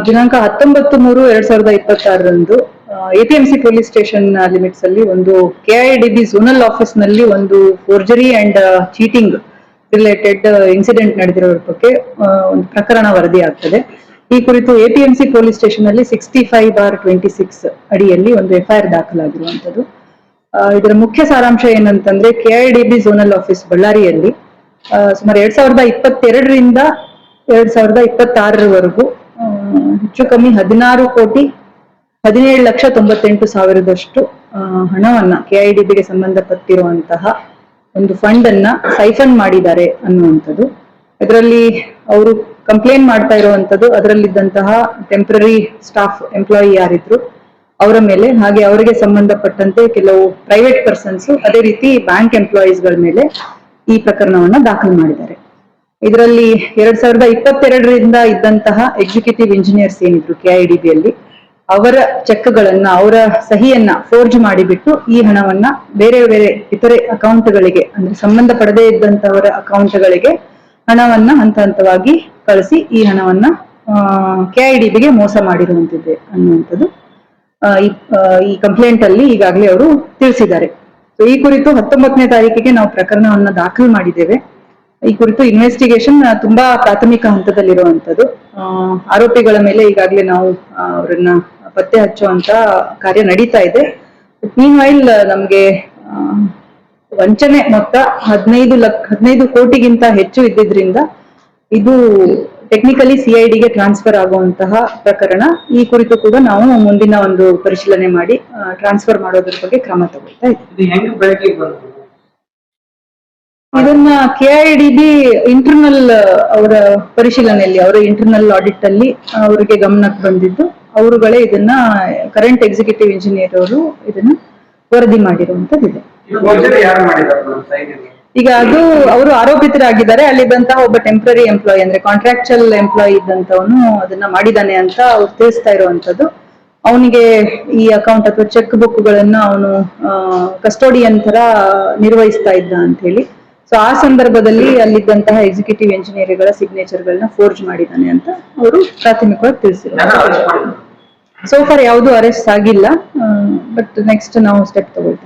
ದಿನಾಂಕ 19/3/2026 APMC police station limits ಅಲ್ಲಿ ಒಂದು KIDB ಝೋನಲ್ ಆಫೀಸ್ ನಲ್ಲಿ ಒಂದು forgery and cheating related incident ನಡೆದಿರೋ ಬಗ್ಗೆ ಒಂದು ಪ್ರಕರಣ ವರದಿ ಆಗ್ತದೆ. ಈ ಕುರಿತು APMC ಪೊಲೀಸ್ ಸ್ಟೇಷನ್ ಅಲ್ಲಿ 65/26 ಅಡಿಯಲ್ಲಿ ಒಂದು FIR ದಾಖಲಾಗಿರುವಂತದ್ದು. ಇದರ ಮುಖ್ಯ ಸಾರಾಂಶ ಏನಂತಂದ್ರೆ KIDB ಝೋನಲ್ ಆಫೀಸ್ ಬಳ್ಳಾರಿಯಲ್ಲಿ ಸುಮಾರು 2022ರಿಂದ 2026 ಹೆಚ್ಚು ಕಮ್ಮಿ 16,17,98,000 ಹಣವನ್ನ KIDBಗೆ ಸಂಬಂಧಪಟ್ಟಿರುವಂತಹ ಒಂದು ಫಂಡ್ ಅನ್ನ ಸೈಫನ್ ಮಾಡಿದ್ದಾರೆ ಅನ್ನುವಂಥದ್ದು. ಇದರಲ್ಲಿ ಅವರು ಕಂಪ್ಲೇಂಟ್ ಮಾಡ್ತಾ ಇರುವಂತದ್ದು ಅದರಲ್ಲಿದ್ದಂತಹ ಟೆಂಪರರಿ ಸ್ಟಾಫ್ ಎಂಪ್ಲಾಯಿ ಯಾರಿದ್ರು ಅವರ ಮೇಲೆ, ಹಾಗೆ ಅವರಿಗೆ ಸಂಬಂಧಪಟ್ಟಂತೆ ಕೆಲವು ಪ್ರೈವೇಟ್ ಪರ್ಸನ್ಸ್, ಅದೇ ರೀತಿ ಬ್ಯಾಂಕ್ ಎಂಪ್ಲಾಯೀಸ್ ಗಳ ಮೇಲೆ ಈ ಪ್ರಕರಣವನ್ನ ದಾಖಲು ಮಾಡಿದ್ದಾರೆ. ಇದರಲ್ಲಿ 2022ರಿಂದ ಇದ್ದಂತಹ ಎಕ್ಸಿಕ್ಯೂಟಿವ್ ಇಂಜಿನಿಯರ್ಸ್ ಏನಿದ್ರು KIDBಯಲ್ಲಿ ಅವರ ಚೆಕ್ಗಳನ್ನ, ಅವರ ಸಹಿಯನ್ನ ಫೋರ್ಜ್ ಮಾಡಿಬಿಟ್ಟು ಈ ಹಣವನ್ನ ಬೇರೆ ಬೇರೆ ಇತರೆ ಅಕೌಂಟ್ಗಳಿಗೆ, ಅಂದ್ರೆ ಸಂಬಂಧಪಡದೇ ಇದ್ದಂತವರ ಅಕೌಂಟ್ಗಳಿಗೆ ಹಣವನ್ನ ಹಂತ ಹಂತವಾಗಿ ಕಳಿಸಿ ಈ ಹಣವನ್ನ KIDBಗೆ ಮೋಸ ಮಾಡಿರುವಂತಿದೆ ಅನ್ನುವಂಥದ್ದು ಈ ಕಂಪ್ಲೇಂಟ್ ಅಲ್ಲಿ ಈಗಾಗಲೇ ಅವರು ತಿಳಿಸಿದ್ದಾರೆ. ಈ ಕುರಿತು 19ನೇ ತಾರೀಕಿಗೆ ನಾವು ಪ್ರಕರಣವನ್ನ ದಾಖಲು ಮಾಡಿದ್ದೇವೆ. ಈ ಕುರಿತು ಇನ್ವೆಸ್ಟಿಗೇಷನ್ ತುಂಬಾ ಪ್ರಾಥಮಿಕ ಹಂತದಲ್ಲಿರುವಂತದ್ದು. ಆರೋಪಿಗಳ ಮೇಲೆ ಈಗಾಗಲೇ ನಾವು ಅವರನ್ನ ಪತ್ತೆ ಹಚ್ಚುವಂತ ಕಾರ್ಯ ನಡೀತಾ ಇದೆ. ಮೀನ್ವೈಲ್ ನಮ್ಗೆ ವಂಚನೆ ಮೊತ್ತ 15 ಕೋಟಿಗಿಂತ ಹೆಚ್ಚು ಇದ್ದಿದ್ರಿಂದ ಇದು ಟೆಕ್ನಿಕಲಿ CIDಗೆ ಟ್ರಾನ್ಸ್ಫರ್ ಆಗುವಂತಹ ಪ್ರಕರಣ. ಈ ಕುರಿತು ಕೂಡ ನಾವು ಮುಂದಿನ ಒಂದು ಪರಿಶೀಲನೆ ಮಾಡಿ ಟ್ರಾನ್ಸ್ಫರ್ ಮಾಡೋದ್ರ ಬಗ್ಗೆ ಕ್ರಮ ತಗೊಳ್ತಾ ಇದ್ದೀವಿ. ಇದನ್ನ KIDB ಇಂಟರ್ನಲ್ ಅವರ ಪರಿಶೀಲನೆಯಲ್ಲಿ, ಅವರ ಇಂಟರ್ನಲ್ ಆಡಿಟ್ ಅಲ್ಲಿ ಅವರಿಗೆ ಗಮನಕ್ಕೆ ಬಂದಿದ್ದು, ಅವರುಗಳೇ ಇದನ್ನ ಕರೆಂಟ್ ಎಕ್ಸಿಕ್ಯೂಟಿವ್ ಇಂಜಿನಿಯರ್ ಅವರು ಇದನ್ನ ವರದಿ ಮಾಡಿರುವಂತದ್ದಿದೆ. ಈಗ ಅದು ಅವರು ಆರೋಪಿತರಾಗಿದ್ದಾರೆ. ಅಲ್ಲಿದ್ದಂತಹ ಒಬ್ಬ ಟೆಂಪರರಿ ಎಂಪ್ಲಾಯಿ, ಅಂದ್ರೆ ಕಾಂಟ್ರಾಕ್ಚುಯಲ್ ಎಂಪ್ಲಾಯಿ ಇದ್ದಂತವನು ಅದನ್ನ ಮಾಡಿದಾನೆ ಅಂತ ಅವ್ರು ತಿಳಿಸ್ತಾ ಇರುವಂತದ್ದು. ಅವನಿಗೆ ಈ ಅಕೌಂಟ್ ಅಥವಾ ಚೆಕ್ ಬುಕ್ ಗಳನ್ನ ಅವನು ಕಸ್ಟೋಡಿಯನ್ ತರ ನಿರ್ವಹಿಸ್ತಾ ಇದ್ದ ಅಂತ ಹೇಳಿ. ಸೊ ಆ ಸಂದರ್ಭದಲ್ಲಿ ಅಲ್ಲಿದ್ದಂತಹ ಎಕ್ಸಿಕ್ಯೂಟಿವ್ ಇಂಜಿನಿಯರ್ಗಳ ಸಿಗ್ನೇಚರ್ ಗಳನ್ನ ಫೋರ್ಜ್ ಮಾಡಿದ್ದಾನೆ ಅಂತ ಅವರು ಪ್ರಾಥಮಿಕವಾಗಿ ತಿಳಿಸಿದ್ದಾರೆ. ಸೋ ಫಾರ್ ಯಾವುದು ಅರೆಸ್ಟ್ ಆಗಿಲ್ಲ, ಬಟ್ ನೆಕ್ಸ್ಟ್ ನಾವು ಸ್ಟೆಪ್ ತಗೊಳ್ತೀವಿ.